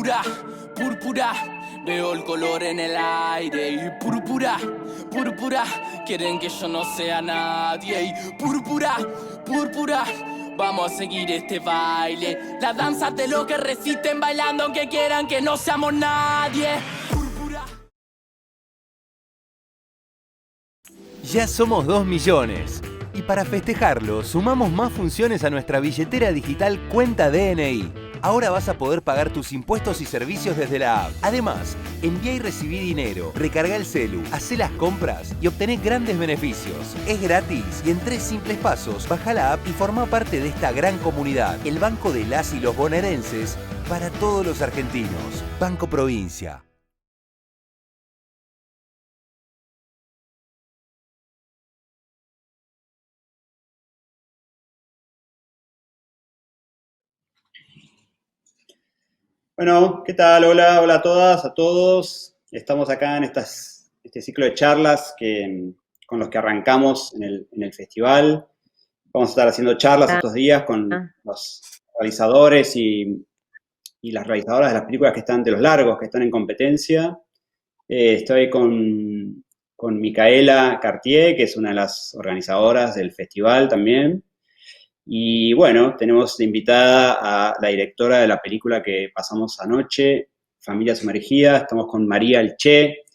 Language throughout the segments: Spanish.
púrpura, púrpura. Veo el color en el aire y púrpura, púrpura. Quieren que yo no sea nadie y púrpura, púrpura. Vamos a seguir este baile. La danza de los que resisten bailando aunque quieran que no seamos nadie. Púrpura. Ya somos 2 millones. Y para festejarlo, sumamos más funciones a nuestra billetera digital Cuenta DNI. Ahora vas a poder pagar tus impuestos y servicios desde la app. Además, envía y recibí dinero, recarga el celu, hacé las compras y obtené grandes beneficios. Es gratis y en 3 simples pasos, baja la app y forma parte de esta gran comunidad. El banco de las y los bonaerenses para todos los argentinos. Banco Provincia. Bueno, ¿qué tal? Hola, hola a todas, a todos. Estamos acá en este ciclo de charlas con los que arrancamos en el festival. Vamos a estar haciendo charlas estos días con los realizadores y las realizadoras de las películas que están de los largos, que están en competencia. Estoy con Micaela Cartier, que es una de las organizadoras del festival también. Y bueno, tenemos de invitada a la directora de la película que pasamos anoche, Familia Sumergida. Estamos con María Elche,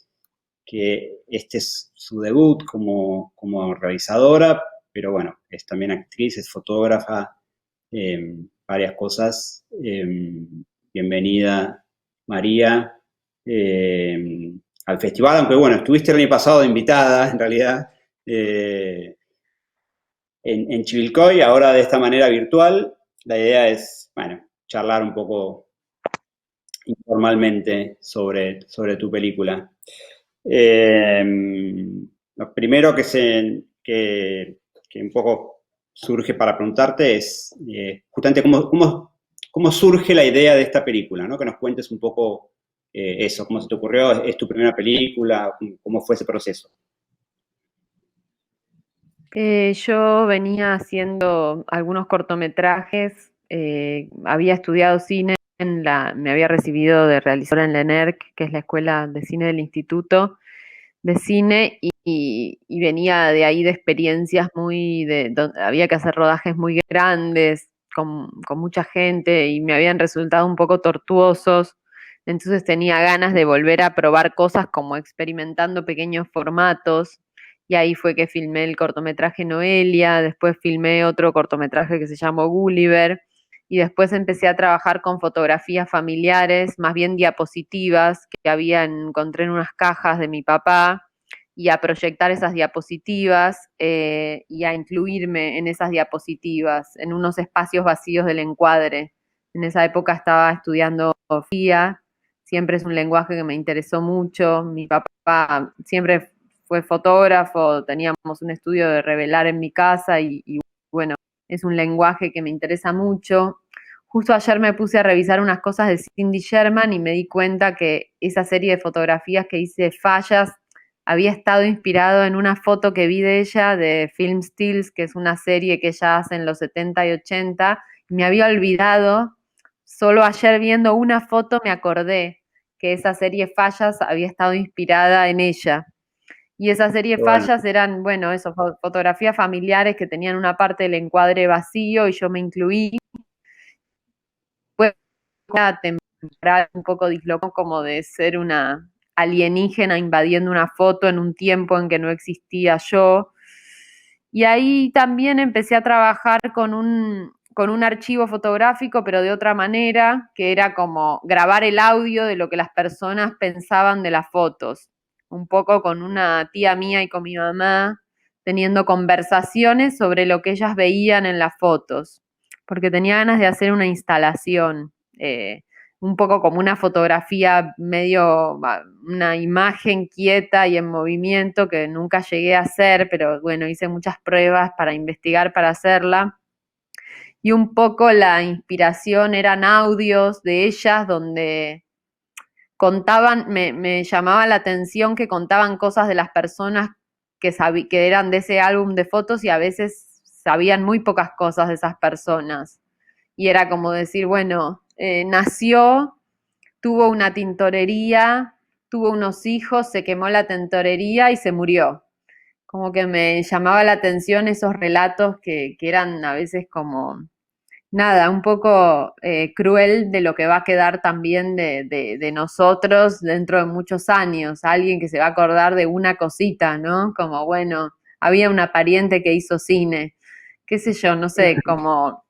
que este es su debut como realizadora, pero bueno, es también actriz, es fotógrafa, varias cosas. Bienvenida, María, al festival, aunque bueno, estuviste el año pasado de invitada, en realidad. En Chivilcoy, ahora de esta manera virtual. La idea es, bueno, charlar un poco informalmente sobre tu película. Lo primero que un poco surge para preguntarte es justamente cómo surge la idea de esta película, ¿no? Que nos cuentes un poco eso, cómo se te ocurrió, es tu primera película, cómo fue ese proceso. Yo venía haciendo algunos cortometrajes, había estudiado cine, me había recibido de realizadora en la ENERC, que es la Escuela de Cine del Instituto de Cine, y venía de ahí de experiencias donde había que hacer rodajes muy grandes, con mucha gente, y me habían resultado un poco tortuosos. Entonces tenía ganas de volver a probar cosas como experimentando pequeños formatos. Y ahí fue que filmé el cortometraje Noelia, después filmé otro cortometraje que se llamó Gulliver, y después empecé a trabajar con fotografías familiares, más bien diapositivas que encontré en unas cajas de mi papá, y a proyectar esas diapositivas y a incluirme en esas diapositivas, en unos espacios vacíos del encuadre. En esa época estaba estudiando fotografía, siempre es un lenguaje que me interesó mucho. Mi papá siempre fue fotógrafo, teníamos un estudio de revelar en mi casa y bueno, es un lenguaje que me interesa mucho. Justo ayer me puse a revisar unas cosas de Cindy Sherman y me di cuenta que esa serie de fotografías que hice, Fallas, había estado inspirado en una foto que vi de ella de Film Stills, que es una serie que ella hace en los 70 y 80, y me había olvidado. Solo ayer viendo una foto me acordé que esa serie Fallas había estado inspirada en ella. Y esa serie Bueno. Fallas eran, bueno, eso, fotografías familiares que tenían una parte del encuadre vacío y yo me incluí. Fue una temporada un poco dislocó, como de ser una alienígena invadiendo una foto en un tiempo en que no existía yo. Y ahí también empecé a trabajar con un archivo fotográfico, pero de otra manera, que era como grabar el audio de lo que las personas pensaban de las fotos. Un poco con una tía mía y con mi mamá, teniendo conversaciones sobre lo que ellas veían en las fotos, porque tenía ganas de hacer una instalación, un poco como una fotografía medio, una imagen quieta y en movimiento que nunca llegué a hacer, pero bueno, hice muchas pruebas para investigar para hacerla. Y un poco la inspiración eran audios de ellas donde contaban, me llamaba la atención que contaban cosas de las personas que eran de ese álbum de fotos y a veces sabían muy pocas cosas de esas personas. Y era como decir, bueno, nació tuvo una tintorería, tuvo unos hijos, se quemó la tintorería y se murió. Como que me llamaba la atención esos relatos que eran a veces como, nada, un poco cruel de lo que va a quedar también de nosotros dentro de muchos años. Alguien que se va a acordar de una cosita, ¿no? Como, bueno, había una pariente que hizo cine, qué sé yo, no sé, como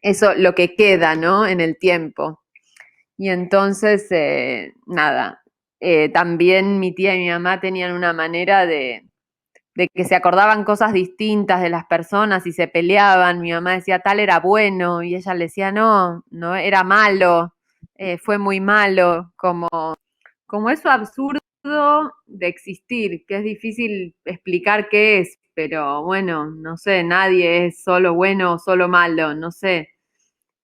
eso, lo que queda, ¿no? En el tiempo. Y entonces, nada, también mi tía y mi mamá tenían una manera de que se acordaban cosas distintas de las personas y se peleaban. Mi mamá decía tal era bueno y ella le decía no, no era malo, fue muy malo, como eso absurdo de existir, que es difícil explicar qué es, pero bueno, no sé, nadie es solo bueno o solo malo, no sé.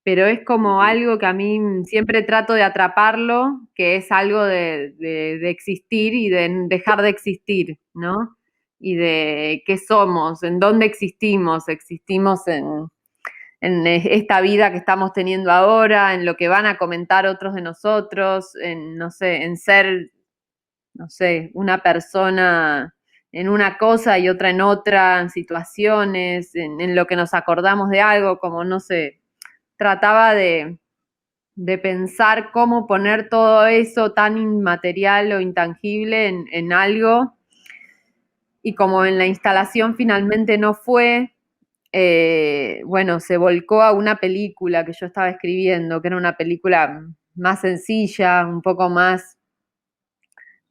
Pero es como algo que a mí siempre trato de atraparlo, que es algo de existir y de dejar de existir, ¿no? Y de qué somos, en dónde existimos, existimos en esta vida que estamos teniendo ahora, en lo que van a comentar otros de nosotros, en, no sé, en ser, no sé, una persona en una cosa y otra en otra, en situaciones, en lo que nos acordamos de algo, como, no sé, trataba de pensar cómo poner todo eso tan inmaterial o intangible en algo. Y como en la instalación finalmente no fue, bueno, se volcó a una película que yo estaba escribiendo, que era una película más sencilla, un poco más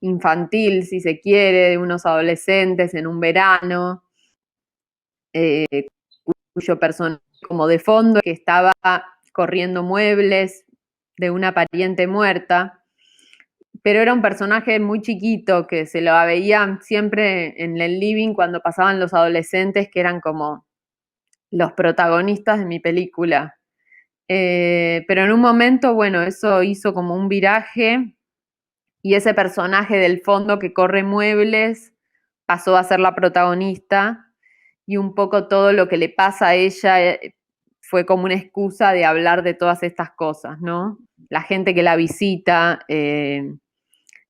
infantil, si se quiere, de unos adolescentes en un verano, cuyo personaje como de fondo que estaba corriendo muebles de una pariente muerta, pero era un personaje muy chiquito que se lo veía siempre en el living cuando pasaban los adolescentes, que eran como los protagonistas de mi película. Pero en un momento, bueno, eso hizo como un viraje y ese personaje del fondo que corre muebles pasó a ser la protagonista y un poco todo lo que le pasa a ella fue como una excusa de hablar de todas estas cosas, ¿no? La gente que la visita,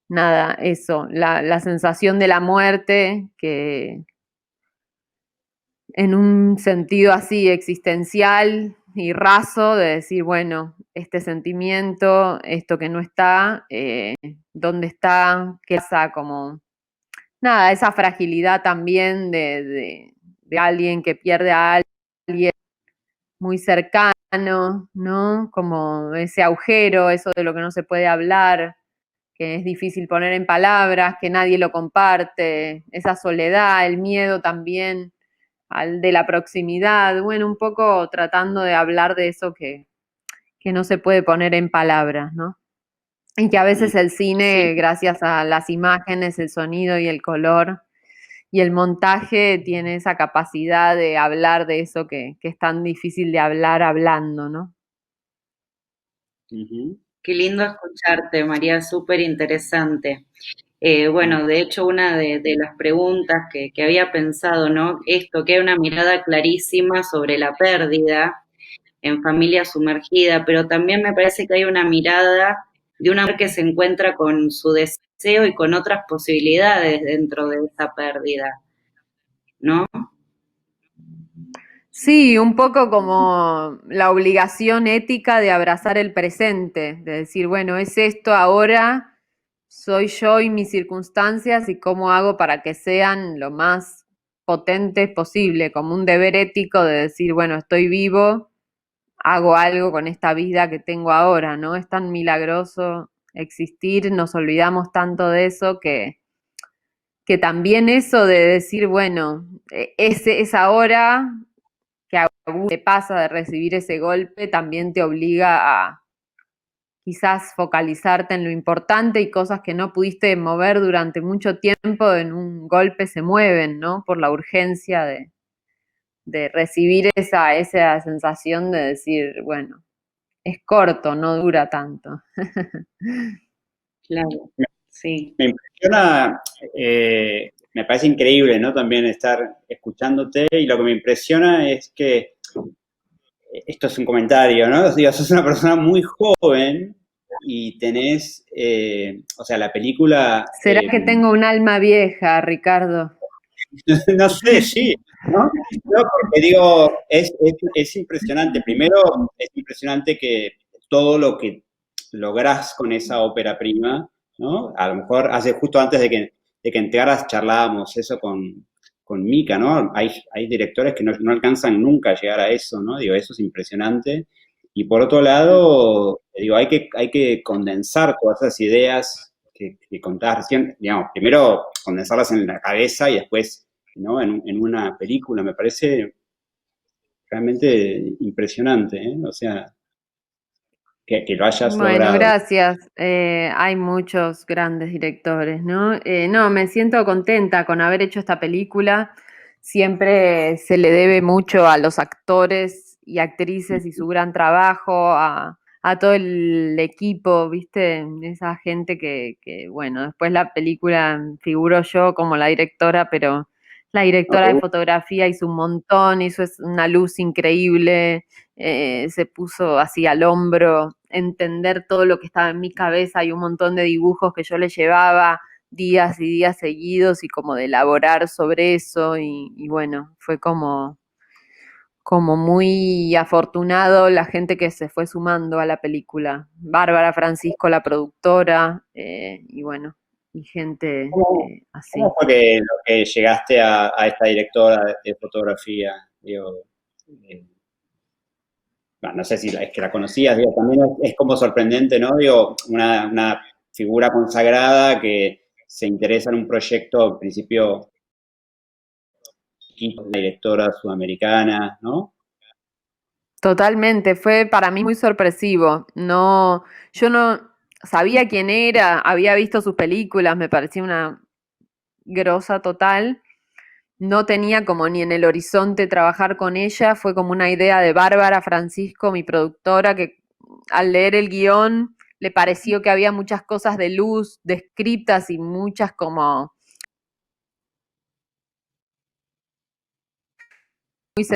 nada, eso, la sensación de la muerte, que en un sentido así existencial y raso, de decir, bueno, este sentimiento, esto que no está, ¿dónde está? ¿Qué pasa? Como, nada, esa fragilidad también de alguien que pierde a alguien muy cercano, ¿no? Como ese agujero, eso de lo que no se puede hablar, que es difícil poner en palabras, que nadie lo comparte, esa soledad, el miedo también al de la proximidad, bueno, un poco tratando de hablar de eso que no se puede poner en palabras, ¿no? Y que a veces el Sí, cine, gracias a las imágenes, el sonido y el color y el montaje, tiene esa capacidad de hablar de eso que es tan difícil de hablar hablando, ¿no? ujú, Qué lindo escucharte, María, súper interesante. mm, Bueno, de hecho, una de las preguntas que había pensado, ¿no? Esto, que hay una mirada clarísima sobre la pérdida en Familia Sumergida, pero también me parece que hay una mirada de una mujer que se encuentra con su deseo y con otras posibilidades dentro de esa pérdida, ¿no? Sí, un poco como la obligación ética de abrazar el presente, de decir, bueno, es esto ahora, soy yo y mis circunstancias y cómo hago para que sean lo más potentes posible, como un deber ético de decir, bueno, estoy vivo, hago algo con esta vida que tengo ahora, ¿no? Es tan milagroso existir, nos olvidamos tanto de eso que también eso de decir, bueno, es ahora que a uno te pasa de recibir ese golpe, también te obliga a quizás focalizarte en lo importante y cosas que no pudiste mover durante mucho tiempo, en un golpe se mueven, ¿no? Por la urgencia de recibir esa sensación de decir, bueno, es corto, no dura tanto. Claro, Me, sí. me impresiona, me parece increíble, ¿no? También estar escuchándote y lo que me impresiona es que esto es un comentario, ¿no? Digo, sos una persona muy joven y tenés, o sea, la película, ¿Será que tengo un alma vieja, Ricardo? no sé, sí, ¿no? No, porque digo, es impresionante. Primero, es impresionante que todo lo que lográs con esa ópera prima, ¿no? A lo mejor hace justo antes de que entraras charlábamos eso con Mika, ¿no? Hay directores que no alcanzan nunca a llegar a eso, ¿no? Digo, eso es impresionante. Y por otro lado, digo, hay que condensar todas esas ideas que contabas recién, digamos, primero condensarlas en la cabeza y después, ¿no? En una película, me parece realmente impresionante, ¿eh? O sea, que lo hayas Bueno, logrado. gracias. Hay muchos grandes directores, ¿no? No, me siento contenta con haber hecho esta película. Siempre se le debe mucho a los actores y actrices y su gran trabajo, a todo el equipo, ¿viste? Esa gente bueno, después la película figuro yo como la directora, pero la No, directora de fotografía hizo un montón, hizo una luz increíble, se puso así al hombro, entender todo lo que estaba en mi cabeza y un montón de dibujos que yo le llevaba días y días seguidos y como de elaborar sobre eso y bueno, fue como muy afortunado la gente que se fue sumando a la película. Bárbara Francisco, la productora, y bueno, y gente ¿Cómo, así. cómo fue lo que llegaste a esta directora de fotografía? Digo, eh, bueno, no sé si es que la conocías, digo, también es como sorprendente, ¿no? Digo, una figura consagrada que se interesa en un proyecto, al principio, una directora sudamericana, ¿no? Totalmente, fue para mí muy sorpresivo. No, yo no sabía quién era, había visto sus películas, me parecía una grosa total. No tenía como ni en el horizonte trabajar con ella, fue como una idea de Bárbara Francisco, mi productora, que al leer el guión le pareció que había muchas cosas de luz descritas y muchas como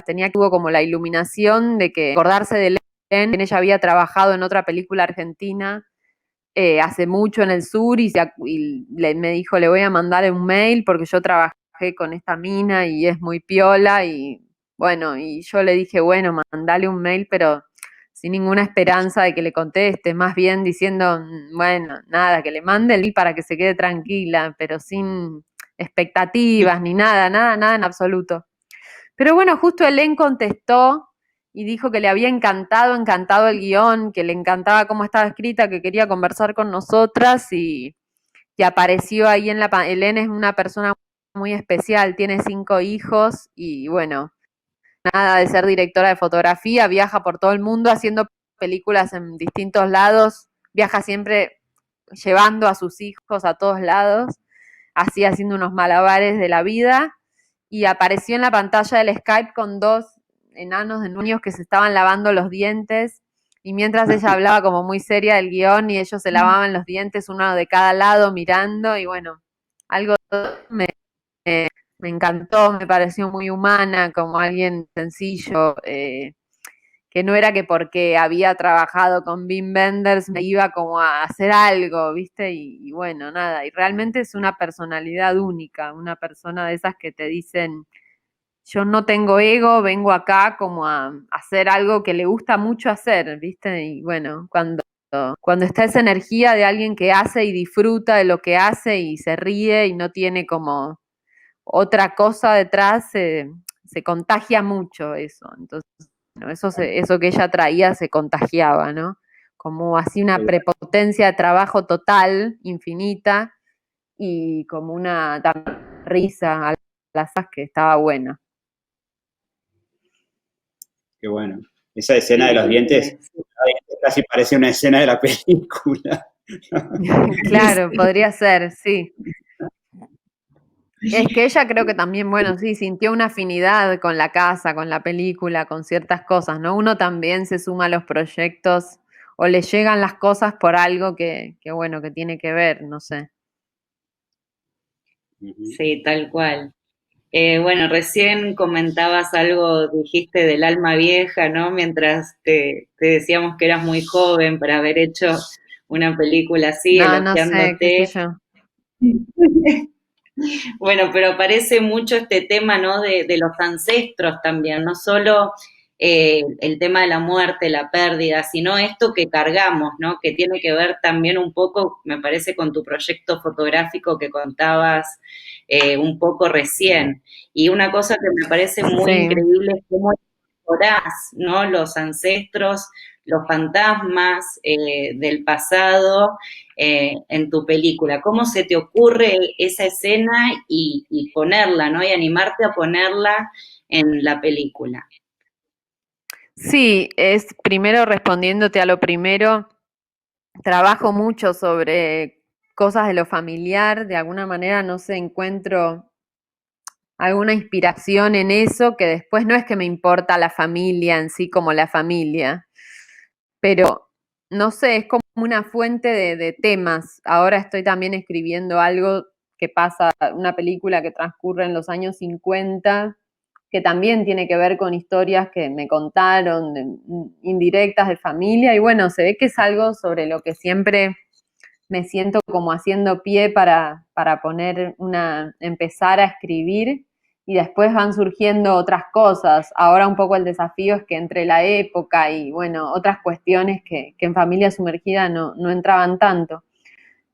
tenía que tuvo como la iluminación de que acordarse de Len, ella había trabajado en otra película argentina hace mucho en el sur me dijo, le voy a mandar un mail porque yo trabajé con esta mina y es muy piola y bueno, y yo le dije, bueno, mandale un mail, pero sin ninguna esperanza de que le conteste, más bien diciendo, bueno, nada, que le mande el mail para que se quede tranquila, pero sin expectativas ni nada, nada, nada en absoluto. Pero bueno, justo Helen contestó y dijo que le había encantado el guión, que le encantaba cómo estaba escrita, que quería conversar con nosotras y apareció ahí en Helen es una persona muy especial, tiene 5 hijos y bueno, nada de ser directora de fotografía, viaja por todo el mundo haciendo películas en distintos lados, viaja siempre llevando a sus hijos a todos lados, así haciendo unos malabares de la vida y apareció en la pantalla del Skype con 2 enanos de niños que se estaban lavando los dientes y mientras ella hablaba como muy seria del guión y ellos se lavaban los dientes uno de cada lado mirando y bueno, algo me, me encantó, me pareció muy humana, como alguien sencillo, que no era que porque había trabajado con Wim Wenders me iba como a hacer algo, ¿viste? Y bueno, nada, y realmente es una personalidad única, una persona de esas que te dicen, yo no tengo ego, vengo acá como a hacer algo que le gusta mucho hacer, ¿viste? Y bueno, cuando está esa energía de alguien que hace y disfruta de lo que hace y se ríe y no tiene como otra cosa detrás, se contagia mucho eso. Entonces, bueno, eso que ella traía se contagiaba, ¿no? Como así una prepotencia de trabajo total, infinita, y como una risa a las que estaba buena. Qué bueno. Esa escena de los dientes casi parece una escena de la película. Claro, podría ser, sí. Es que ella creo que también, bueno, sí, sintió una afinidad con la casa, con la película, con ciertas cosas, ¿no? Uno también se suma a los proyectos o le llegan las cosas por algo bueno, que tiene que ver, no sé. Sí, tal cual. Bueno, recién comentabas algo, dijiste del alma vieja, ¿no? Mientras te decíamos que eras muy joven para haber hecho una película así, No sé, qué sé elogiándote. yo. Bueno, pero aparece mucho este tema, ¿no? De los ancestros también, no solo el tema de la muerte, la pérdida, sino esto que cargamos, ¿no? Que tiene que ver también un poco, me parece, con tu proyecto fotográfico que contabas un poco recién. Y una cosa que me parece muy Sí. increíble es cómo explorás, ¿no? Los ancestros, los fantasmas del pasado en tu película. ¿Cómo se te ocurre esa escena y ponerla, ¿no? Y animarte a ponerla en la película. Sí, es primero respondiéndote a lo primero, trabajo mucho sobre cosas de lo familiar, de alguna manera no sé, encuentro alguna inspiración en eso, que después no es que me importa la familia en sí como la familia, pero no sé, es como una fuente de temas. Ahora estoy también escribiendo algo que pasa, una película que transcurre en los años 50, que también tiene que ver con historias que me contaron, indirectas de familia, y bueno, se ve que es algo sobre lo que siempre me siento como haciendo pie para poner empezar a escribir y después van surgiendo otras cosas. Ahora un poco el desafío es que entre la época y bueno, otras cuestiones que en Familia Sumergida no entraban tanto.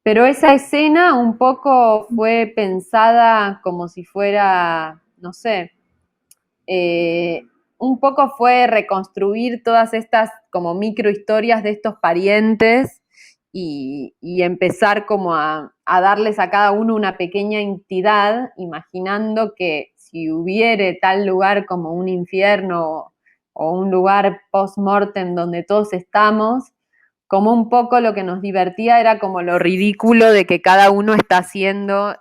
Pero esa escena un poco fue pensada como si fuera, no sé, eh, un poco fue reconstruir todas estas como microhistorias de estos parientes y empezar como a darles a cada uno una pequeña entidad, imaginando que si hubiere tal lugar como un infierno o un lugar post-mortem donde todos estamos, como un poco lo que nos divertía era como lo ridículo de que cada uno está haciendo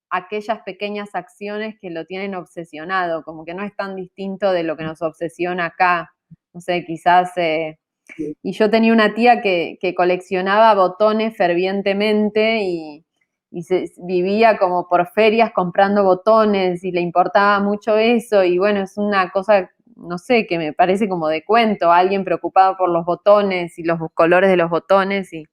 aquellas pequeñas acciones que lo tienen obsesionado, como que no es tan distinto de lo que nos obsesiona acá. No sé, quizás... y yo tenía una tía que coleccionaba botones fervientemente y vivía como por ferias comprando botones y le importaba mucho eso y bueno, es una cosa, no sé, que me parece como de cuento, alguien preocupado por los botones y los colores de los botones y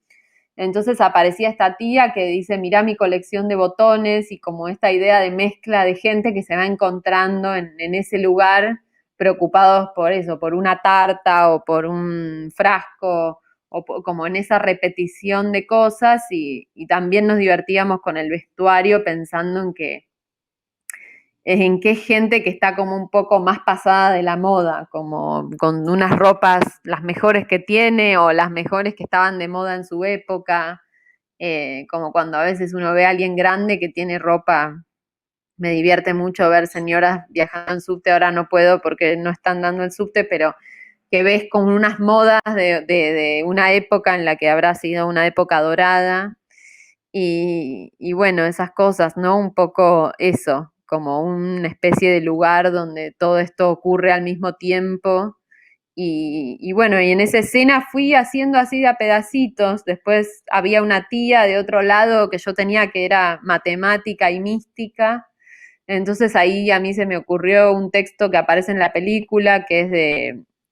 entonces aparecía esta tía que dice, mirá mi colección de botones y como esta idea de mezcla de gente que se va encontrando en ese lugar preocupados por eso, por una tarta o por un frasco o como en esa repetición de cosas y también nos divertíamos con el vestuario pensando en que es gente que está como un poco más pasada de la moda, como con unas ropas las mejores que tiene o las mejores que estaban de moda en su época, como cuando a veces uno ve a alguien grande que tiene ropa, me divierte mucho ver señoras viajando en subte, ahora no puedo porque no están dando el subte, pero que ves como unas modas de una época en la que habrá sido una época dorada y bueno, esas cosas, ¿no? Un poco eso, como una especie de lugar donde todo esto ocurre al mismo tiempo. Y bueno, y en esa escena fui haciendo así de a pedacitos. Después había una tía de otro lado que yo tenía que era matemática y mística. Entonces ahí a mí se me ocurrió un texto que aparece en la película, que es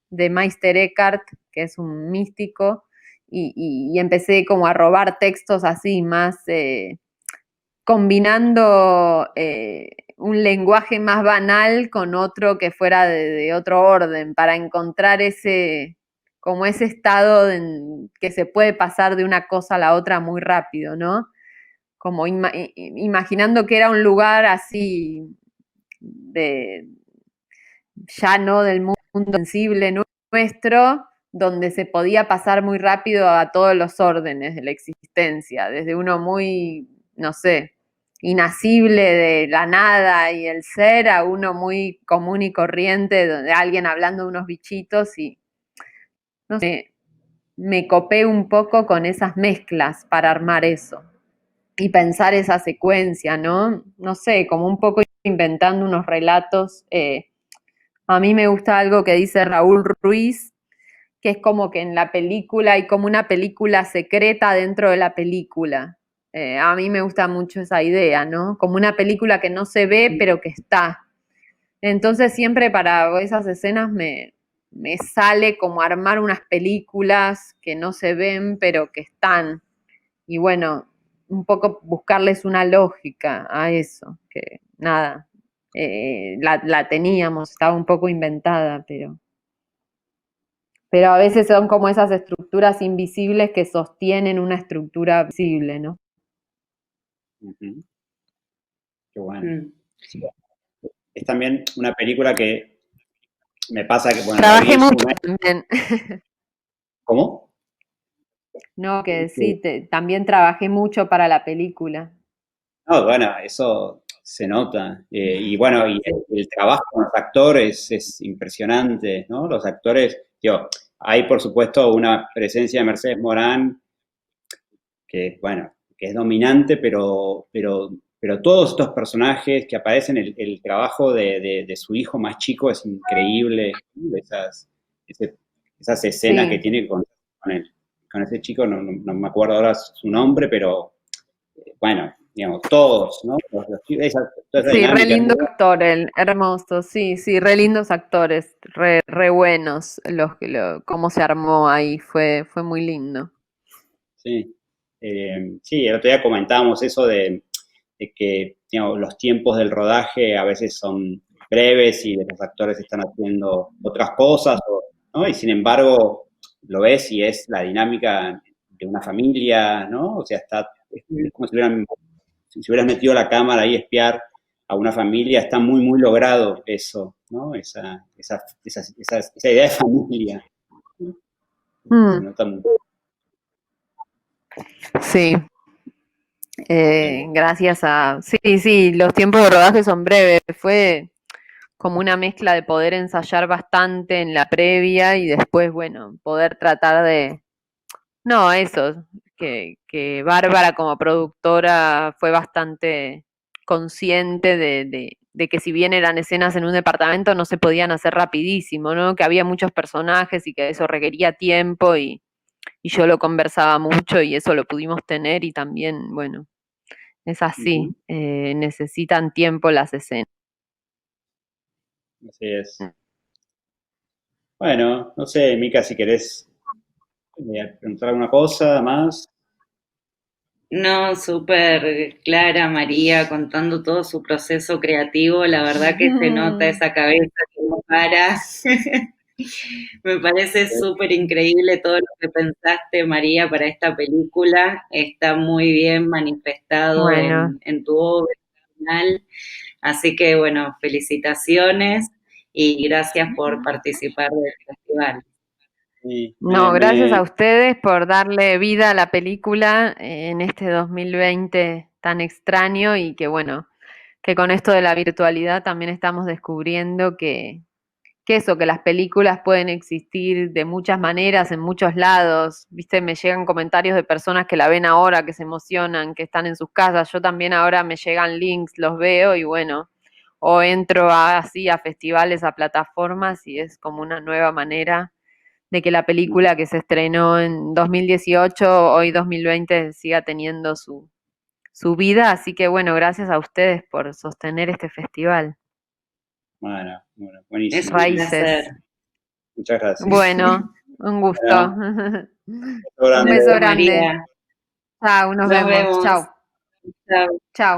de Meister Eckhart, que es un místico, y empecé como a robar textos así, más combinando un lenguaje más banal con otro que fuera de otro orden, para encontrar como ese estado que se puede pasar de una cosa a la otra muy rápido, ¿no? Como imaginando que era un lugar así de ya no del mundo sensible nuestro, donde se podía pasar muy rápido a todos los órdenes de la existencia, desde uno muy, no sé, inasible de la nada y el ser, a uno muy común y corriente, donde alguien hablando de unos bichitos y, no sé, me copé un poco con esas mezclas para armar eso y pensar esa secuencia, ¿no? No sé, como un poco inventando unos relatos. A mí me gusta algo que dice Raúl Ruiz, que es como que en la película hay como una película secreta dentro de la película. A mí me gusta mucho esa idea, ¿no? Como una película que no se ve, pero que está. Entonces siempre para esas escenas me sale como armar unas películas que no se ven, pero que están. Y bueno, un poco buscarles una lógica a eso, que nada, la teníamos, estaba un poco inventada, pero a veces son como esas estructuras invisibles que sostienen una estructura visible, ¿no? Ujú. Qué bueno. Mm. Sí. Es también una película que me pasa que, bueno, la vi Trabajé en su mucho momento. también. ¿Cómo? No, que sí, también trabajé mucho para la película. No, bueno, eso se nota. Y bueno, y el trabajo con los actores es impresionante, ¿no? Los actores, digo, hay por supuesto una presencia de Mercedes Morán que, bueno, que es dominante, pero todos estos personajes que aparecen, el trabajo de su hijo más chico es increíble, ¿no? Esas escenas que Sí, tiene con ese chico, no me acuerdo ahora su nombre, pero bueno, digamos, todos, ¿no? Toda esa sí, re dinámica es muy lindo buena. actor, el hermoso, sí, sí, re lindos actores, re buenos, cómo se armó ahí, fue muy lindo. Sí. Sí, el otro día comentábamos eso de que digamos, los tiempos del rodaje a veces son breves y los actores están haciendo otras cosas, ¿no? Y sin embargo lo ves y es la dinámica de una familia, ¿no? O sea, es como si hubieras metido la cámara ahí a espiar a una familia, está muy, muy logrado eso, ¿no? Esa idea de familia. Se Mm, nota mucho. sí, gracias a... Sí, sí, los tiempos de rodaje son breves, fue como una mezcla de poder ensayar bastante en la previa y después, bueno, poder tratar de... No, eso, que Bárbara como productora fue bastante consciente de que si bien eran escenas en un departamento no se podían hacer rapidísimo, ¿no? Que había muchos personajes y que eso requería tiempo y yo lo conversaba mucho y eso lo pudimos tener y también, bueno, es Ujú. así, necesitan tiempo las escenas. Así es. Bueno, no sé, Mica, si querés preguntar alguna cosa más. No, súper clara María contando todo su proceso creativo, la verdad que se nota esa cabeza que no para. Me parece súper increíble todo lo que pensaste, María, para esta película. Está muy bien manifestado Bueno, en tu obra final. Así que, bueno, felicitaciones y gracias por participar del festival. Sí, no, gracias a ustedes por darle vida a la película en este 2020 tan extraño y que bueno, que con esto de la virtualidad también estamos descubriendo que eso, que las películas pueden existir de muchas maneras, en muchos lados. Viste, me llegan comentarios de personas que la ven ahora, que se emocionan, que están en sus casas. Yo también ahora me llegan links, los veo y bueno, o entro así a festivales, a plataformas y es como una nueva manera de que la película que se estrenó en 2018, hoy 2020, siga teniendo su vida. Así que bueno, gracias a ustedes por sostener este festival. bueno, Es buenísimo. un Raíces. placer. Muchas gracias. Bueno, un gusto. Bueno, un beso Un grande. beso Beso, grande. María. Chao, nos Nos vemos. vemos. Chao. Chao. Chao.